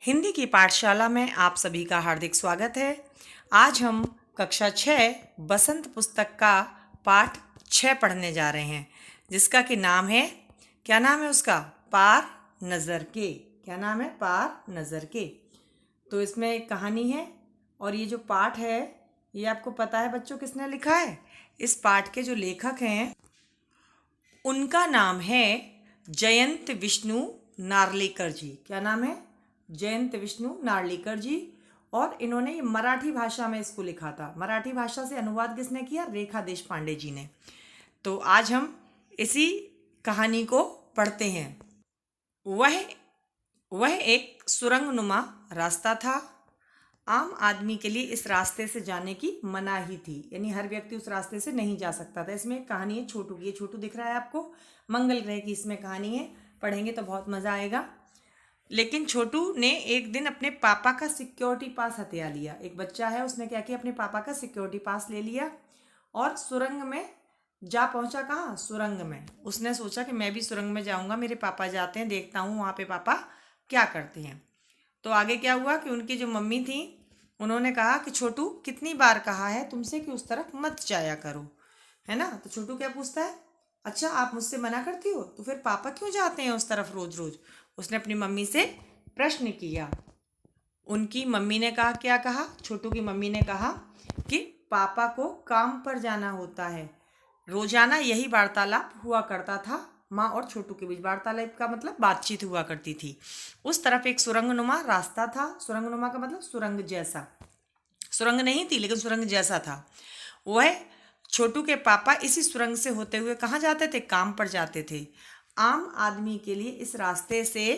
हिंदी की पाठशाला में आप सभी का हार्दिक स्वागत है। आज हम कक्षा 6 बसंत पुस्तक का पाठ 6 पढ़ने जा रहे हैं, जिसका कि नाम है, क्या नाम है उसका? पार नज़र के। क्या नाम है? पार नज़र के। तो इसमें एक कहानी है और ये जो पाठ है ये आपको पता है बच्चों किसने लिखा है? इस पाठ के जो लेखक हैं उनका नाम है जयंत विष्णु नार्लिकर जी। क्या नाम है? जयंत विष्णु नार्लिकर जी। और इन्होंने ये मराठी भाषा में इसको लिखा था। मराठी भाषा से अनुवाद किसने किया? रेखा देशपांडे जी ने। तो आज हम इसी कहानी को पढ़ते हैं। वह वह एक सुरंगनुमा रास्ता था। आम आदमी के लिए इस रास्ते से जाने की मनाही थी, यानी हर व्यक्ति उस रास्ते से नहीं जा सकता था। इसमें एक कहानी है छोटू की। ये छोटू दिख रहा है आपको? मंगल ग्रह की इसमें कहानी है। पढ़ेंगे तो बहुत मजा आएगा। लेकिन छोटू ने एक दिन अपने पापा का सिक्योरिटी पास हथिया लिया। एक बच्चा है, उसने क्या किया? अपने पापा का सिक्योरिटी पास ले लिया और सुरंग में जा पहुंचा। कहाँ? सुरंग में। उसने सोचा कि मैं भी सुरंग में जाऊंगा, मेरे पापा जाते हैं, देखता हूँ वहाँ पे पापा क्या करते हैं। तो आगे क्या हुआ कि उनकी जो मम्मी थी उन्होंने कहा कि छोटू, कितनी बार कहा है तुमसे कि उस तरफ मत जाया करो, है ना? तो छोटू क्या पूछता है, अच्छा आप मुझसे मना करती हो तो फिर पापा क्यों जाते हैं उस तरफ रोज रोज? उसने अपनी मम्मी से प्रश्न किया। उनकी मम्मी ने कहा, क्या कहा? छोटू की मम्मी ने कहा कि पापा को काम पर जाना होता है। रोजाना यही वार्तालाप हुआ करता था। माँ और छोटू के बीच वार्तालाप का मतलब बातचीत हुआ करती थी। उस तरफ एक सुरंगनुमा रास्ता था। सुरंगनुमा का मतलब सुरंग जैसा। सुरंग नहीं थी लेकिन सुरंग जैसा था। वह छोटू के पापा इसी सुरंग से होते हुए कहाँ जाते थे? काम पर जाते थे। आम आदमी के लिए इस रास्ते से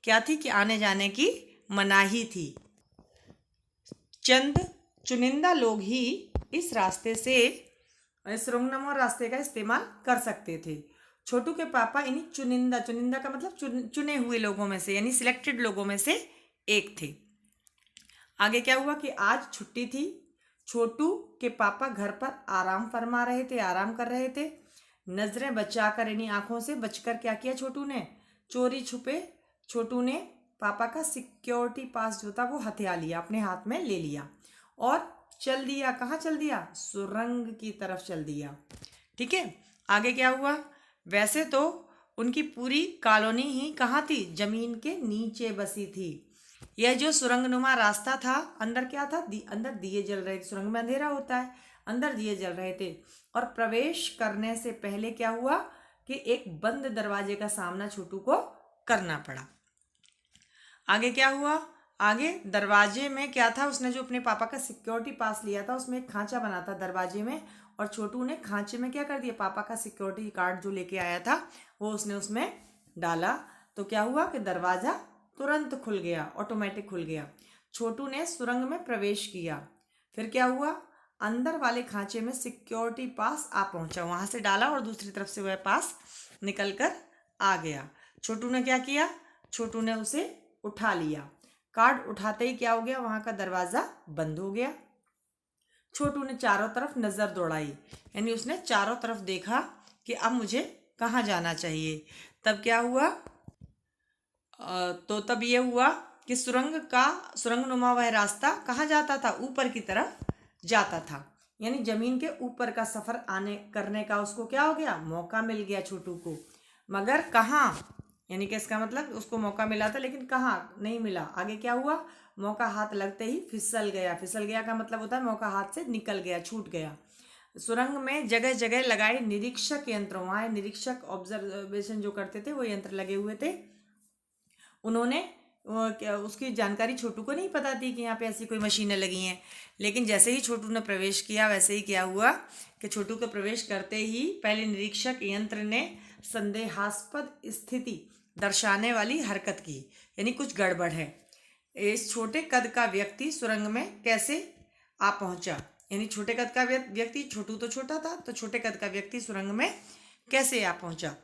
क्या थी कि आने जाने की मनाही थी। चंद चुनिंदा लोग ही इस रास्ते से, सुरंगनुमा रास्ते का इस्तेमाल कर सकते थे। छोटू के पापा इन्हीं चुनिंदा, चुनिंदा का मतलब चुने हुए लोगों में से, यानी सिलेक्टेड लोगों में से एक थे। आगे क्या हुआ कि आज छुट्टी थी। छोटू के पापा घर पर आराम फरमा रहे थे, आराम कर रहे थे। नजरें बचाकर, यानी आंखों से बचकर क्या किया छोटू ने? चोरी छुपे छोटू ने पापा का सिक्योरिटी पास जो था वो हथिया लिया, अपने हाथ में ले लिया और चल दिया। कहाँ चल दिया? सुरंग की तरफ चल दिया। ठीक है, आगे क्या हुआ? वैसे तो उनकी पूरी कॉलोनी ही कहाँ थी? जमीन के नीचे बसी थी। यह जो सुरंगनुमा रास्ता था, अंदर क्या था? अंदर दिए जल रहे थे। सुरंग में अंधेरा होता है, अंदर दिए जल रहे थे। और प्रवेश करने से पहले क्या हुआ कि एक बंद दरवाजे का सामना छोटू को करना पड़ा। आगे क्या हुआ? आगे दरवाजे में क्या था? उसने जो अपने पापा का सिक्योरिटी पास लिया था उसमें एक खांचा बना था दरवाजे में, और छोटू ने खांचे में क्या कर दिया? पापा का सिक्योरिटी कार्ड जो लेके आया था वो उसने उसमें डाला। तो क्या हुआ कि दरवाजा तुरंत खुल गया, ऑटोमेटिक खुल गया। छोटू ने सुरंग में प्रवेश किया। फिर क्या हुआ? अंदर वाले खांचे में सिक्योरिटी पास आ पहुंचा, वहां से डाला और दूसरी तरफ से वह पास निकल कर आ गया। छोटू ने क्या किया? छोटू ने उसे उठा लिया। कार्ड उठाते ही क्या हो गया? वहां का दरवाजा बंद हो गया। छोटू ने चारों तरफ नजर दौड़ाई, यानी उसने चारों तरफ देखा कि अब मुझे कहाँ जाना चाहिए। तब क्या हुआ? तो तब ये हुआ कि सुरंगनुमा वह रास्ता कहाँ जाता था? ऊपर की तरफ जाता था, यानी जमीन के ऊपर का सफर आने करने का उसको क्या हो गया? मौका मिल गया छोटू को। मगर कहाँ? यानी कि इसका मतलब उसको मौका मिला था लेकिन कहाँ नहीं मिला। आगे क्या हुआ? मौका हाथ लगते ही फिसल गया। फिसल गया का मतलब होता है मौका हाथ से निकल गया, छूट गया। सुरंग में जगह जगह लगाए निरीक्षक यंत्र, वहां निरीक्षक ऑब्जर्वेशन जो करते थे वो यंत्र लगे हुए थे। उन्होंने उसकी जानकारी छोटू को नहीं पता थी कि यहाँ पे ऐसी कोई मशीनें लगी हैं। लेकिन जैसे ही छोटू ने प्रवेश किया वैसे ही क्या हुआ कि छोटू के प्रवेश करते ही पहले निरीक्षक यंत्र ने संदेहास्पद स्थिति दर्शाने वाली हरकत की, यानी कुछ गड़बड़ है। इस छोटे कद का व्यक्ति सुरंग में कैसे आ पहुंचा? यानी छोटे कद का व्यक्ति, छोटू तो छोटा था, तो छोटे कद का व्यक्ति सुरंग में कैसे आ पहुंचा?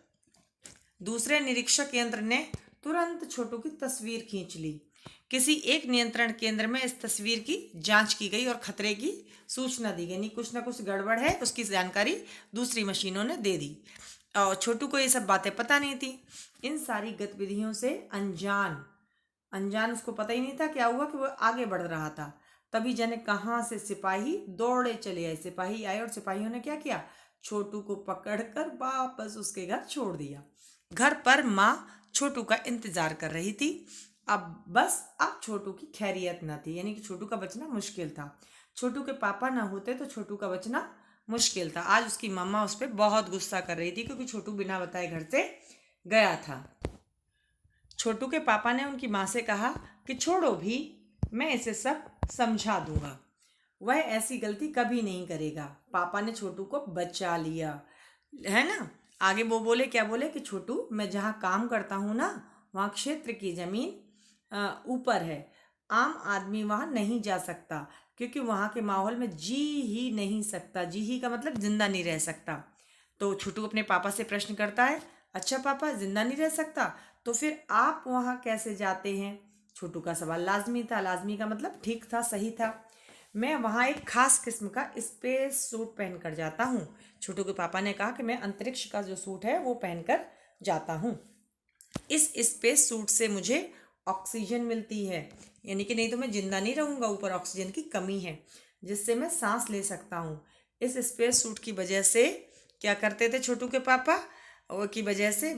दूसरे निरीक्षक यंत्र ने तुरंत छोटू की तस्वीर खींच ली। किसी एक नियंत्रण केंद्र में इस तस्वीर की जांच की गई और खतरे की सूचना दी गई, यानी कुछ ना कुछ गड़बड़ है उसकी जानकारी दूसरी मशीनों ने दे दी और छोटू को ये सब बातें पता नहीं थी। इन सारी गतिविधियों से अनजान अनजान, उसको पता ही नहीं था क्या हुआ कि वो आगे बढ़ रहा था। तभी जाने कहाँ से सिपाही दौड़े चले आए। सिपाही आए और सिपाहियों ने क्या किया, छोटू को पकड़कर वापस उसके घर छोड़ दिया। घर पर माँ छोटू का इंतजार कर रही थी। अब छोटू की खैरियत न थी, यानी कि छोटू का बचना मुश्किल था। छोटू के पापा ना होते तो छोटू का बचना मुश्किल था। आज उसकी मम्मा उस पर बहुत गुस्सा कर रही थी क्योंकि छोटू बिना बताए घर से गया था। छोटू के पापा ने उनकी माँ से कहा कि छोड़ो भी, मैं इसे सब समझा दूंगा, वह ऐसी गलती कभी नहीं करेगा। पापा ने छोटू को बचा लिया, है ना। आगे वो बोले, क्या बोले कि छोटू, मैं जहाँ काम करता हूँ ना, वहाँ क्षेत्र की जमीन ऊपर है। आम आदमी वहाँ नहीं जा सकता क्योंकि वहाँ के माहौल में जी ही नहीं सकता। जी ही का मतलब जिंदा नहीं रह सकता। तो छोटू अपने पापा से प्रश्न करता है, अच्छा पापा, जिंदा नहीं रह सकता तो फिर आप वहाँ कैसे जाते हैं? छोटू का सवाल लाजमी था। लाजमी का मतलब ठीक था, सही था। मैं वहाँ एक खास किस्म का स्पेस सूट पहन कर जाता हूँ। छोटू के पापा ने कहा कि मैं अंतरिक्ष का जो सूट है वो पहनकर जाता हूँ। इस स्पेस सूट से मुझे ऑक्सीजन मिलती है, यानी कि नहीं तो मैं जिंदा नहीं रहूँगा। ऊपर ऑक्सीजन की कमी है जिससे मैं सांस ले सकता हूँ। इस स्पेस सूट की वजह से क्या करते थे छोटू के पापा, वो की वजह से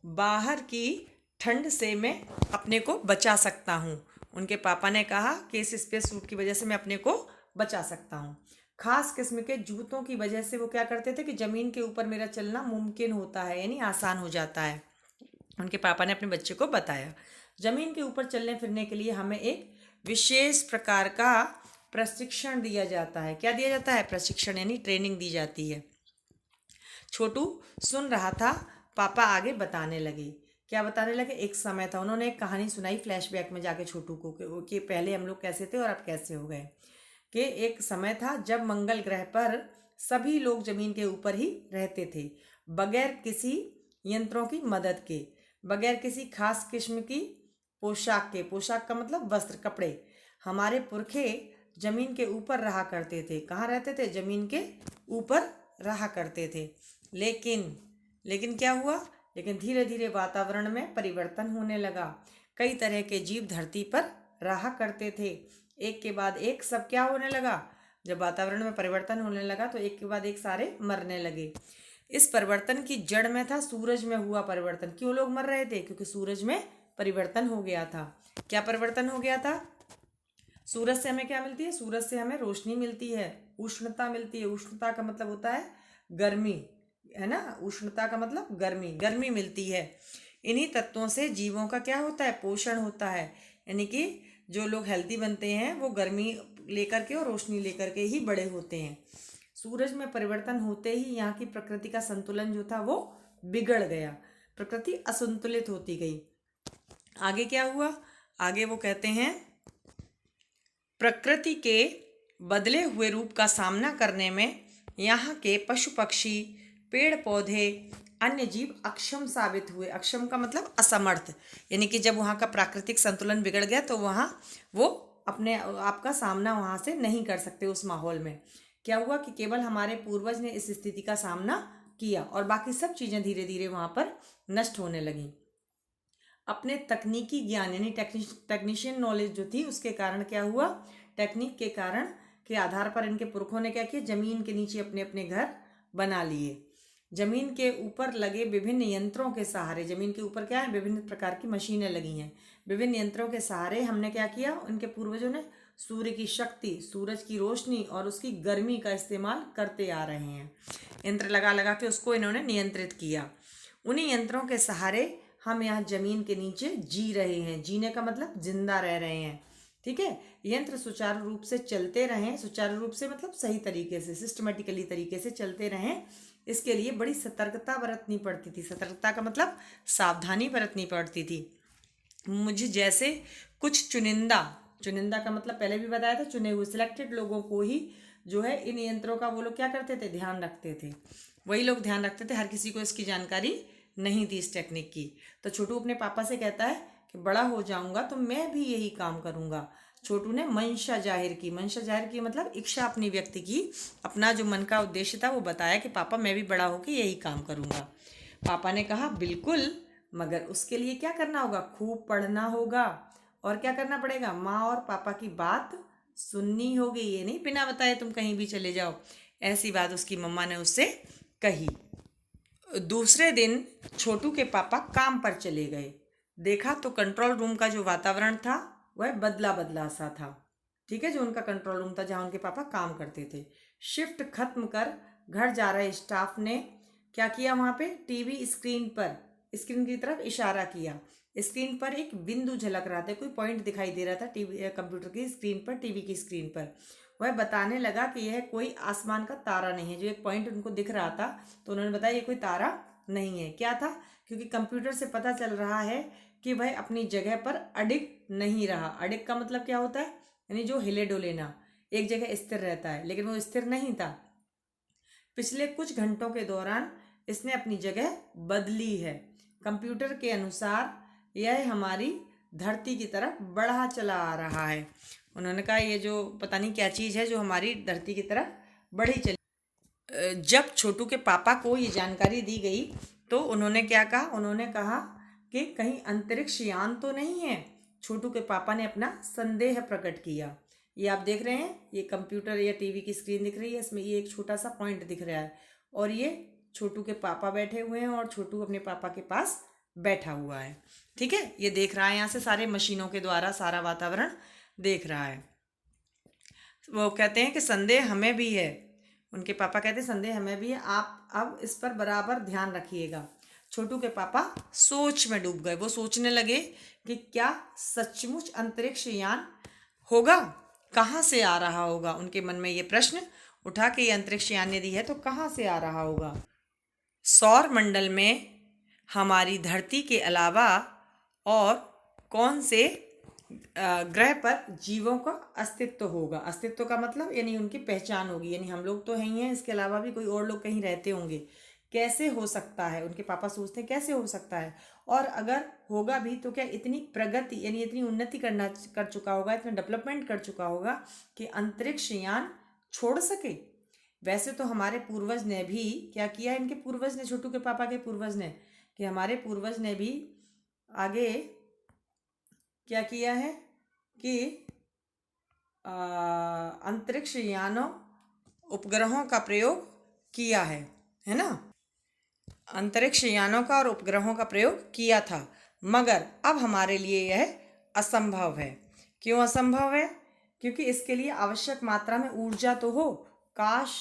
बाहर की ठंड से मैं अपने को बचा सकता हूँ। उनके पापा ने कहा कि इस स्पेस सूट की वजह से मैं अपने को बचा सकता हूँ। खास किस्म के जूतों की वजह से वो क्या करते थे कि ज़मीन के ऊपर मेरा चलना मुमकिन होता है, यानी आसान हो जाता है। उनके पापा ने अपने बच्चे को बताया, ज़मीन के ऊपर चलने फिरने के लिए हमें एक विशेष प्रकार का प्रशिक्षण दिया जाता है। क्या दिया जाता है? प्रशिक्षण, यानी ट्रेनिंग दी जाती है। छोटू सुन रहा था। पापा आगे बताने लगे। क्या बताने लगे? एक समय था, उन्होंने एक कहानी सुनाई फ्लैशबैक में जाके छोटू को कि पहले हम लोग कैसे थे और अब कैसे हो गए। कि एक समय था जब मंगल ग्रह पर सभी लोग जमीन के ऊपर ही रहते थे, बगैर किसी यंत्रों की मदद के, बगैर किसी खास किस्म की पोशाक के। पोशाक का मतलब वस्त्र, कपड़े। हमारे पुरखे जमीन के ऊपर रहा करते थे। कहाँ रहते थे? जमीन के ऊपर रहा करते थे। लेकिन क्या हुआ? लेकिन धीरे धीरे वातावरण में परिवर्तन होने लगा। कई तरह के जीव धरती पर रहा करते थे। एक के बाद एक सब क्या होने लगा? जब वातावरण में परिवर्तन होने लगा तो एक के बाद एक सारे मरने लगे। इस परिवर्तन की जड़ में था सूरज में हुआ परिवर्तन। क्यों लोग मर रहे थे? क्योंकि सूरज में परिवर्तन हो गया था। क्या परिवर्तन हो गया था? सूरज से हमें क्या मिलती है? सूरज से हमें रोशनी मिलती है, उष्णता मिलती है। उष्णता का मतलब होता है गर्मी, है ना। उष्णता का मतलब गर्मी, गर्मी मिलती है। इन्हीं तत्वों से जीवों का क्या होता है? पोषण होता है। यानी कि जो लोग हेल्दी बनते हैं वो गर्मी लेकर के और रोशनी लेकर के ही बड़े होते हैं। सूरज में परिवर्तन होते ही यहाँ की प्रकृति का संतुलन जो था वो बिगड़ गया। प्रकृति असंतुलित होती गई। आगे क्या हुआ? आगे वो कहते हैं, प्रकृति के बदले हुए रूप का सामना करने में यहाँ के पशु पक्षी, पेड़ पौधे, अन्य जीव अक्षम साबित हुए। अक्षम का मतलब असमर्थ, यानी कि जब वहाँ का प्राकृतिक संतुलन बिगड़ गया तो वहाँ वो अपने आप का सामना वहाँ से नहीं कर सकते। उस माहौल में क्या हुआ कि केवल हमारे पूर्वज ने इस स्थिति का सामना किया और बाकी सब चीज़ें धीरे धीरे वहाँ पर नष्ट होने लगीं। अपने तकनीकी ज्ञान यानी टेक्नीशियन नॉलेज जो थी उसके कारण क्या हुआ? टेक्निक के कारण के आधार पर इनके पुरखों ने क्या किया? जमीन के नीचे अपने अपने घर बना लिए। जमीन के ऊपर लगे विभिन्न यंत्रों के सहारे, जमीन के ऊपर क्या है? विभिन्न प्रकार की मशीनें लगी हैं। विभिन्न यंत्रों के सहारे हमने क्या किया? उनके पूर्वजों ने सूर्य की शक्ति, सूरज की रोशनी और उसकी गर्मी का इस्तेमाल करते आ रहे हैं। यंत्र लगा लगा के उसको इन्होंने नियंत्रित किया। उन्हीं यंत्रों के सहारे हम यहाँ जमीन के नीचे जी रहे हैं। जीने का मतलब जिंदा रह रहे हैं, ठीक है। यंत्र सुचारू रूप से चलते रहें, सुचारू रूप से मतलब सही तरीके से, सिस्टमेटिकली तरीके से चलते रहें, इसके लिए बड़ी सतर्कता बरतनी पड़ती थी। सतर्कता का मतलब सावधानी बरतनी पड़ती थी। मुझे जैसे कुछ चुनिंदा का मतलब पहले भी बताया था, चुने हुए सिलेक्टेड लोगों को ही जो है इन यंत्रों का वो लोग क्या करते थे? ध्यान रखते थे। वही लोग ध्यान रखते थे, हर किसी को इसकी जानकारी नहीं थी इस टेक्निक की। तो छोटू अपने पापा से कहता है कि बड़ा हो जाऊंगा तो मैं भी यही काम करूंगा। छोटू ने मंशा जाहिर की। मंशा जाहिर की मतलब इच्छा अपनी व्यक्त की, अपना जो मन का उद्देश्य था वो बताया कि पापा मैं भी बड़ा होकर यही काम करूंगा। पापा ने कहा बिल्कुल, मगर उसके लिए क्या करना होगा, खूब पढ़ना होगा और क्या करना पड़ेगा, माँ और पापा की बात सुननी होगी। ये नहीं बिना बताए तुम कहीं भी चले जाओ, ऐसी बात उसकी मम्मा ने उससे कही। दूसरे दिन छोटू के पापा काम पर चले गए। देखा तो कंट्रोल रूम का जो वातावरण था वह बदला बदला सा था। ठीक है, जो उनका कंट्रोल रूम था जहाँ उनके पापा काम करते थे। शिफ्ट खत्म कर घर जा रहे स्टाफ ने क्या किया, वहाँ पे टीवी स्क्रीन की तरफ इशारा किया। स्क्रीन पर एक बिंदु झलक रहा था, कोई पॉइंट दिखाई दे रहा था टीवी कंप्यूटर की स्क्रीन पर, टीवी की स्क्रीन पर। वह बताने लगा कि यह कोई आसमान का तारा नहीं है। जो एक पॉइंट उनको दिख रहा था तो उन्होंने बताया ये कोई तारा नहीं है। क्या था, क्योंकि कंप्यूटर से पता चल रहा है कि वह अपनी जगह पर अडिग नहीं रहा। अडिग का मतलब क्या होता है, यानी जो हिले डुले ना, एक जगह स्थिर रहता है, लेकिन वो स्थिर नहीं था। पिछले कुछ घंटों के दौरान इसने अपनी जगह बदली है। कंप्यूटर के अनुसार यह हमारी धरती की तरफ बढ़ा चला आ रहा है। उन्होंने कहा ये जो पता नहीं क्या चीज़ है जो हमारी धरती की तरफ बढ़ी चली। जब छोटू के पापा को ये जानकारी दी गई तो उन्होंने क्या कहा, उन्होंने कहा कि कहीं अंतरिक्ष यान तो नहीं है। छोटू के पापा ने अपना संदेह प्रकट किया। ये आप देख रहे हैं, ये कंप्यूटर या टीवी की स्क्रीन दिख रही है, इसमें ये एक छोटा सा पॉइंट दिख रहा है और ये छोटू के पापा बैठे हुए हैं और छोटू अपने पापा के पास बैठा हुआ है। ठीक है, ये देख रहा है, यहाँ से सारे मशीनों के द्वारा सारा वातावरण देख रहा है। वो कहते हैं कि संदेह हमें भी है। उनके पापा कहते हैं संदेह हमें भी है, आप अब इस पर बराबर ध्यान रखिएगा। छोटू के पापा सोच में डूब गए। वो सोचने लगे कि क्या सचमुच अंतरिक्ष यान होगा, कहाँ से आ रहा होगा। उनके मन में ये प्रश्न उठा कि ये अंतरिक्ष यान यदि है तो कहाँ से आ रहा होगा। सौर मंडल में हमारी धरती के अलावा और कौन से ग्रह पर जीवों का अस्तित्व होगा। अस्तित्व का मतलब यानी उनकी पहचान होगी, यानी हम लोग तो ही हैं, इसके अलावा भी कोई और लोग कहीं रहते होंगे। कैसे हो सकता है, उनके पापा सोचते हैं कैसे हो सकता है, और अगर होगा भी तो क्या इतनी प्रगति यानी इतनी उन्नति कर चुका होगा, इतना डेवलपमेंट कर चुका होगा कि अंतरिक्ष यान छोड़ सके। वैसे तो हमारे पूर्वज ने भी क्या किया, इनके पूर्वज ने, छोटू के पापा के पूर्वज ने, कि हमारे पूर्वज ने भी आगे क्या किया है कि अंतरिक्ष यानों उपग्रहों का प्रयोग किया है ना। अंतरिक्ष यानों का और उपग्रहों का प्रयोग किया था, मगर अब हमारे लिए यह असंभव है। क्यों असंभव है, क्योंकि इसके लिए आवश्यक मात्रा में ऊर्जा तो हो। काश,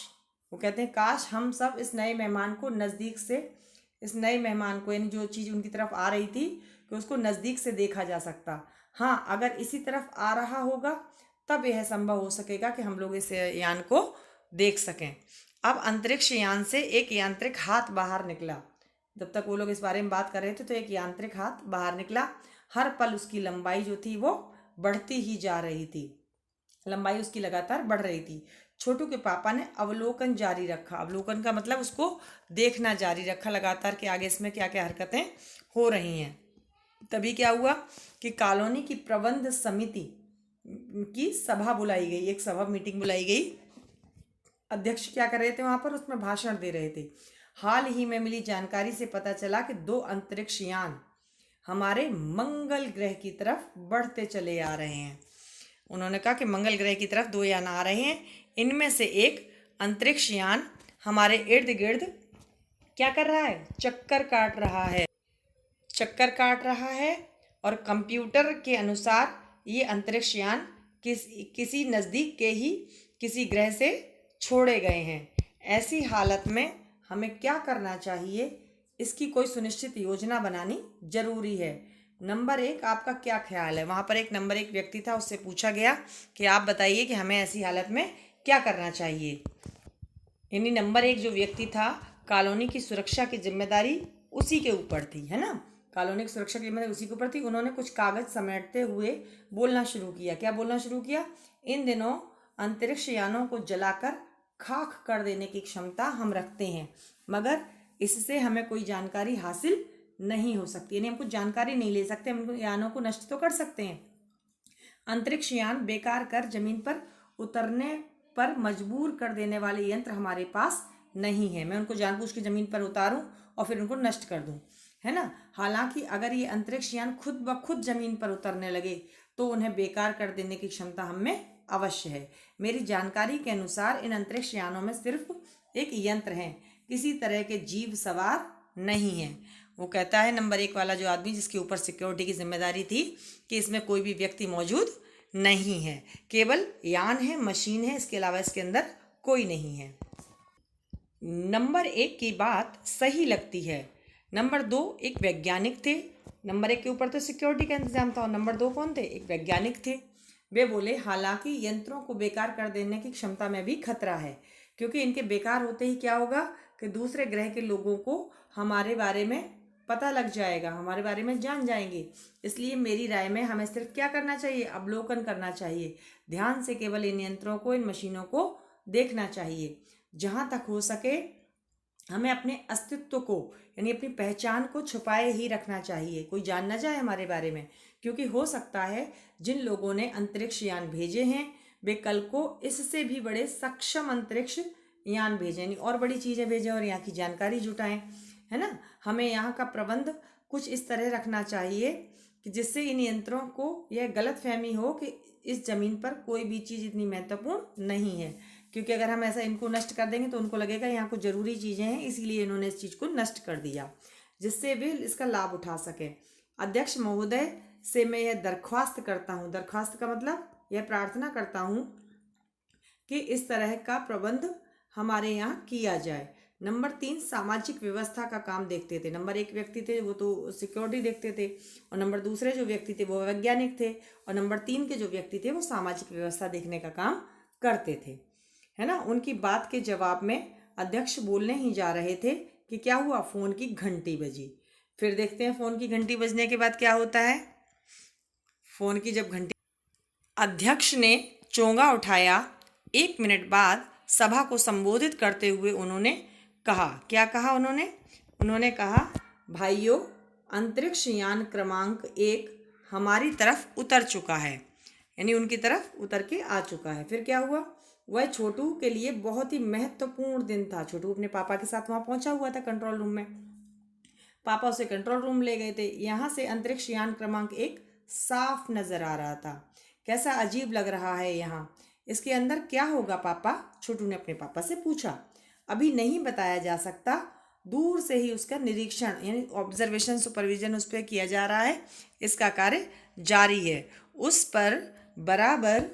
वो कहते हैं काश हम सब इस नए मेहमान को नज़दीक से, इस नए मेहमान को यानी जो चीज़ उनकी तरफ आ रही थी कि उसको नज़दीक से देखा जा सकता। हाँ, अगर इसी तरफ आ रहा होगा तब यह संभव हो सकेगा कि हम लोग इस यान को देख सकें। अब अंतरिक्ष यान से एक यांत्रिक हाथ बाहर निकला। जब तक वो लोग इस बारे में बात कर रहे थे तो एक यांत्रिक हाथ बाहर निकला। हर पल उसकी लंबाई जो थी वो बढ़ती ही जा रही थी, लंबाई उसकी लगातार बढ़ रही थी। छोटू के पापा ने अवलोकन जारी रखा। अवलोकन का मतलब उसको देखना जारी रखा लगातार कि आगे इसमें क्या क्या हरकतें हो रही हैं। तभी क्या हुआ कि कॉलोनी की प्रबंध समिति की सभा बुलाई गई, एक सभा मीटिंग बुलाई गई। अध्यक्ष क्या कर रहे थे वहां पर, उसमें भाषण दे रहे थे। हाल ही में मिली जानकारी से पता चला कि 2 अंतरिक्ष यान हमारे मंगल ग्रह की तरफ बढ़ते चले आ रहे हैं। उन्होंने कहा कि मंगल ग्रह की तरफ 2 यान आ रहे हैं। इनमें से एक अंतरिक्ष यान हमारे इर्द गिर्द क्या कर रहा है, चक्कर काट रहा है, चक्कर काट रहा है। और कंप्यूटर के अनुसार ये अंतरिक्ष यान किसी नज़दीक के ही किसी ग्रह से छोड़े गए हैं। ऐसी हालत में हमें क्या करना चाहिए, इसकी कोई सुनिश्चित योजना बनानी जरूरी है। नंबर 1, आपका क्या ख्याल है। वहाँ पर एक नंबर 1 व्यक्ति था, उससे पूछा गया कि आप बताइए कि हमें ऐसी हालत में क्या करना चाहिए। यानी नंबर 1 जो व्यक्ति था, कॉलोनी की सुरक्षा की जिम्मेदारी उसी के ऊपर थी, है ना। कॉलोनी की सुरक्षा की जिम्मेदारी उसी के ऊपर थी। उन्होंने कुछ कागज समेटते हुए बोलना शुरू किया। क्या बोलना शुरू किया, इन दिनों अंतरिक्ष यानों को जलाकर खाक कर देने की क्षमता हम रखते हैं, मगर इससे हमें कोई जानकारी हासिल नहीं हो सकती, यानी हम कुछ जानकारी नहीं ले सकते। हम यानों को नष्ट तो कर सकते हैं। अंतरिक्ष यान बेकार कर जमीन पर उतरने पर मजबूर कर देने वाले यंत्र हमारे पास नहीं है। मैं उनको जानबूझ के जमीन पर उतारूं और फिर उनको नष्ट कर दूं, है ना। हालांकि अगर ये अंतरिक्ष यान खुद ब खुद जमीन पर उतरने लगे तो उन्हें बेकार कर देने की क्षमता हम में अवश्य है। मेरी जानकारी के अनुसार इन अंतरिक्ष यानों में सिर्फ एक यंत्र है, किसी तरह के जीव सवार नहीं है। वो कहता है नंबर 1 वाला जो आदमी जिसके ऊपर सिक्योरिटी की जिम्मेदारी थी कि इसमें कोई भी व्यक्ति मौजूद नहीं है, केवल यान है, मशीन है, इसके अलावा इसके अंदर कोई नहीं है। नंबर 1 की बात सही लगती है। नंबर 2 एक वैज्ञानिक थे। नंबर 1 के ऊपर तो सिक्योरिटी का इंतजाम था और नंबर 2 कौन थे? एक वैज्ञानिक थे। वे बोले हालांकि यंत्रों को बेकार कर देने की क्षमता में भी खतरा है, क्योंकि इनके बेकार होते ही क्या होगा कि दूसरे ग्रह के लोगों को हमारे बारे में पता लग जाएगा, हमारे बारे में जान जाएंगे। इसलिए मेरी राय में हमें सिर्फ क्या करना चाहिए? अवलोकन करना चाहिए, ध्यान से केवल इन यंत्रों को, इन मशीनों को देखना चाहिए। जहाँ तक हो सके हमें अपने अस्तित्व को यानी अपनी पहचान को छुपाए ही रखना चाहिए, कोई जान ना जाए हमारे बारे में, क्योंकि हो सकता है जिन लोगों ने अंतरिक्ष यान भेजे हैं वे कल को इससे भी बड़े सक्षम अंतरिक्ष यान भेजें, यानी और बड़ी चीज़ें भेजें और यहाँ की जानकारी जुटाएं, है ना। हमें यहाँ का प्रबंध कुछ इस तरह रखना चाहिए कि जिससे इन यंत्रों को यह गलत फहमी हो कि इस जमीन पर कोई भी चीज़ इतनी महत्वपूर्ण नहीं है, क्योंकि अगर हम ऐसा इनको नष्ट कर देंगे तो उनको लगेगा यहाँ कुछ ज़रूरी चीज़ें हैं, इसीलिए इन्होंने इस चीज़ को नष्ट कर दिया, जिससे वे इसका लाभ उठा सकें। अध्यक्ष महोदय से मैं यह दरख्वास्त करता हूँ, दरख्वास्त का मतलब यह प्रार्थना करता हूँ कि इस तरह का प्रबंध हमारे यहाँ किया जाए। नंबर 3 सामाजिक व्यवस्था का काम देखते थे। नंबर 1 व्यक्ति थे वो तो सिक्योरिटी देखते थे, और नंबर दूसरे जो व्यक्ति थे वो वैज्ञानिक थे, और नंबर 3 के जो व्यक्ति थे वो सामाजिक व्यवस्था देखने का काम करते थे, है ना। उनकी बात के जवाब में अध्यक्ष बोलने ही जा रहे थे कि क्या हुआ? फोन की घंटी बजी। फिर देखते हैं फोन की घंटी बजने के बाद क्या होता है। फोन की जब घंटी, अध्यक्ष ने चोंगा उठाया। 1 मिनट बाद सभा को संबोधित करते हुए उन्होंने कहा, क्या कहा उन्होंने कहा, भाइयों, अंतरिक्ष यान क्रमांक 1 हमारी तरफ उतर चुका है, यानी उनकी तरफ उतर के आ चुका है। फिर क्या हुआ? वह छोटू के लिए बहुत ही महत्वपूर्ण दिन था। छोटू अपने पापा के साथ वहां पहुंचा हुआ था कंट्रोल रूम में, पापा उसे कंट्रोल रूम ले गए थे। यहाँ से अंतरिक्ष यान क्रमांक 1 साफ नजर आ रहा था। कैसा अजीब लग रहा है यहाँ, इसके अंदर क्या होगा पापा? छोटू ने अपने पापा से पूछा। अभी नहीं बताया जा सकता, दूर से ही उसका निरीक्षण यानी ऑब्जर्वेशन सुपरविजन उस पर किया जा रहा है, इसका कार्य जारी है, उस पर बराबर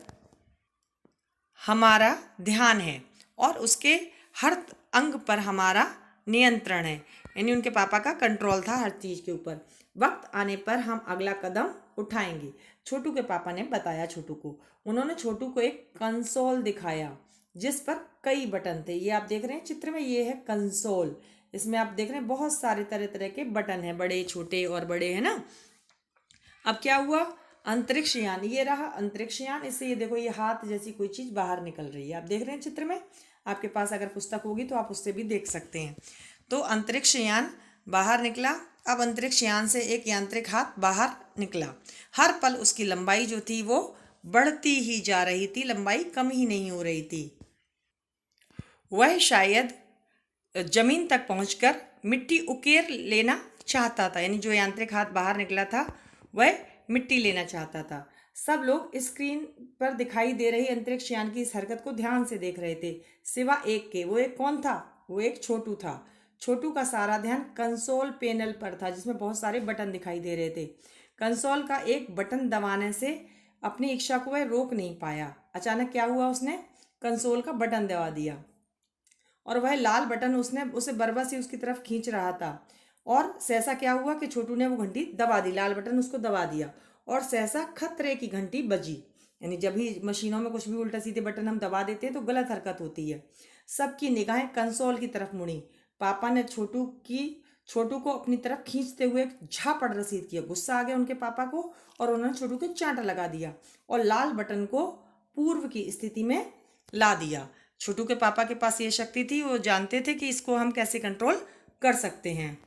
हमारा ध्यान है और उसके हर अंग पर हमारा नियंत्रण है, यानी उनके पापा का कंट्रोल था हर चीज़ के ऊपर। वक्त आने पर हम अगला कदम उठाएंगे, छोटू के पापा ने बताया छोटू को। उन्होंने छोटू को एक कंसोल दिखाया जिस पर कई बटन थे। ये आप देख रहे हैं चित्र में, ये है कंसोल। इसमें आप देख रहे हैं बहुत सारे तरह तरह के बटन हैं, बड़े छोटे और बड़े, है ना। अब क्या हुआ? अंतरिक्ष यान, ये रहा अंतरिक्ष यान। इससे ये देखो, ये हाथ जैसी कोई चीज़ बाहर निकल रही है, आप देख रहे हैं चित्र में। आपके पास अगर पुस्तक होगी तो आप उससे भी देख सकते हैं। तो अंतरिक्ष यान बाहर निकला। अब अंतरिक्ष यान से एक यांत्रिक हाथ बाहर निकला। हर पल उसकी लंबाई जो थी वो बढ़ती ही जा रही थी, लंबाई कम ही नहीं हो रही थी। वह शायद जमीन तक पहुंचकर मिट्टी उकेर लेना चाहता था, यानी जो यांत्रिक हाथ बाहर निकला था वह मिट्टी लेना चाहता था। सब लोग स्क्रीन पर दिखाई दे रही अंतरिक्ष यान की इस हरकत को ध्यान से देख रहे थे, सिवा एक के। वो एक कौन था? वो एक छोटू था। छोटू का सारा ध्यान कंसोल पैनल पर था जिसमें बहुत सारे बटन दिखाई दे रहे थे। कंसोल का एक बटन दबाने से अपनी इच्छा को वह रोक नहीं पाया। अचानक क्या हुआ? उसने कंसोल का बटन दबा दिया और वह लाल बटन उसने उसे बरबस ही उसकी तरफ खींच रहा था। और सहसा क्या हुआ कि छोटू ने वो घंटी दबा दी, लाल बटन उसको दबा दिया और सहसा खतरे की घंटी बजी। यानी जब भी मशीनों में कुछ भी उल्टा सीधे बटन हम दबा देते हैं तो गलत हरकत होती है। सबकी निगाहें कंसोल की तरफ मुड़ी। पापा ने छोटू को अपनी तरफ खींचते हुए एक झापड़ रसीद किया। गुस्सा आ गया उनके पापा को और उन्होंने छोटू को चांटा लगा दिया और लाल बटन को पूर्व की स्थिति में ला दिया। छोटू के पापा के पास ये शक्ति थी, वो जानते थे कि इसको हम कैसे कंट्रोल कर सकते हैं।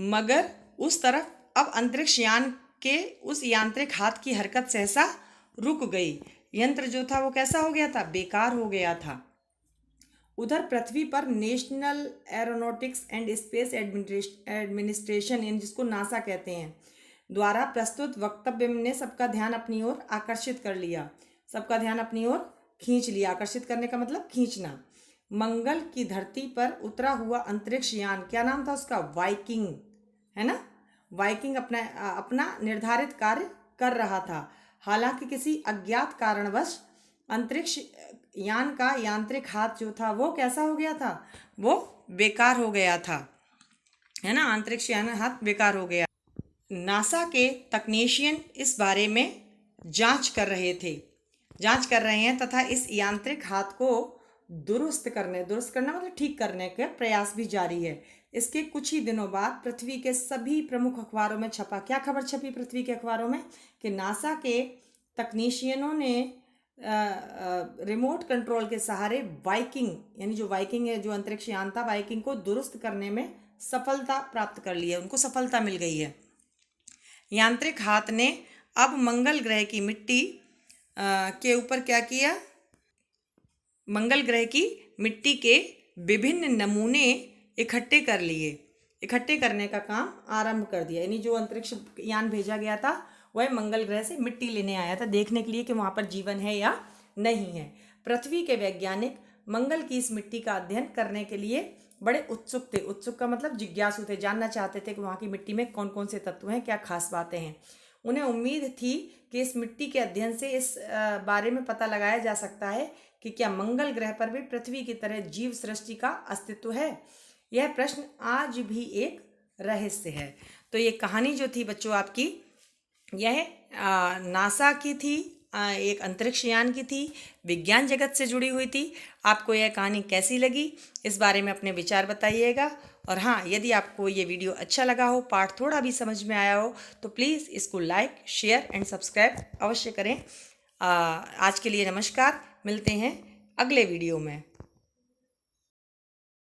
मगर उस तरफ अब अंतरिक्ष यान के उस यांत्रिक हाथ की हरकत सहसा रुक गई। यंत्र जो था वो कैसा हो गया था? बेकार हो गया था। उधर पृथ्वी पर national aeronautics and space administration, यानी जिसको नासा कहते हैं, द्वारा प्रस्तुत वक्तव्य ने सबका ध्यान अपनी ओर आकर्षित कर लिया, सबका ध्यान अपनी ओर खींच लिया। आकर्षित करने का मतलब खींचना। मंगल की धरती पर उतरा हुआ अंतरिक्ष यान, क्या नाम था उसका? वाइकिंग, है ना। वाइकिंग अपना निर्धारित कार्य कर रहा था। हालांकि किसी अज्ञात कारणवश अंतरिक्ष यान का यांत्रिक हाथ जो था वो कैसा हो गया था? वो बेकार हो गया था, है ना। अंतरिक्ष यान हाथ बेकार हो गया। नासा के तकनीशियन इस बारे में जांच कर रहे हैं तथा इस यांत्रिक हाथ को दुरुस्त करना मतलब ठीक करने के प्रयास भी जारी है। इसके कुछ ही दिनों बाद पृथ्वी के सभी प्रमुख अखबारों में छपा, क्या खबर छपी पृथ्वी के अखबारों में? कि नासा के तकनीशियनों ने रिमोट कंट्रोल के सहारे वाइकिंग, यानी जो वाइकिंग है, जो अंतरिक्ष यान था, वाइकिंग को दुरुस्त करने में सफलता प्राप्त कर ली है, उनको सफलता मिल गई है। यांत्रिक हाथ ने अब मंगल ग्रह की मिट्टी के ऊपर क्या किया? मंगल ग्रह की मिट्टी के विभिन्न नमूने इकट्ठे कर लिए, इकट्ठे करने का काम आरंभ कर दिया। यानी जो अंतरिक्ष यान भेजा गया था वह मंगल ग्रह से मिट्टी लेने आया था, देखने के लिए कि वहाँ पर जीवन है या नहीं है। पृथ्वी के वैज्ञानिक मंगल की इस मिट्टी का अध्ययन करने के लिए बड़े उत्सुक थे। उत्सुक का मतलब जिज्ञासु थे, जानना चाहते थे कि वहाँ की मिट्टी में कौन कौन से तत्व हैं, क्या खास बातें हैं। उन्हें उम्मीद थी कि इस मिट्टी के अध्ययन से इस बारे में पता लगाया जा सकता है कि क्या मंगल ग्रह पर भी पृथ्वी की तरह जीव सृष्टि का अस्तित्व है। यह प्रश्न आज भी एक रहस्य है। तो ये कहानी जो थी बच्चों आपकी, यह नासा की थी, एक अंतरिक्ष यान की थी, विज्ञान जगत से जुड़ी हुई थी। आपको यह कहानी कैसी लगी, इस बारे में अपने विचार बताइएगा। और हाँ, यदि आपको ये वीडियो अच्छा लगा हो, पाठ थोड़ा भी समझ में आया हो, तो प्लीज़ इसको लाइक, शेयर एंड सब्सक्राइब अवश्य करें। आज के लिए नमस्कार, मिलते हैं अगले वीडियो में।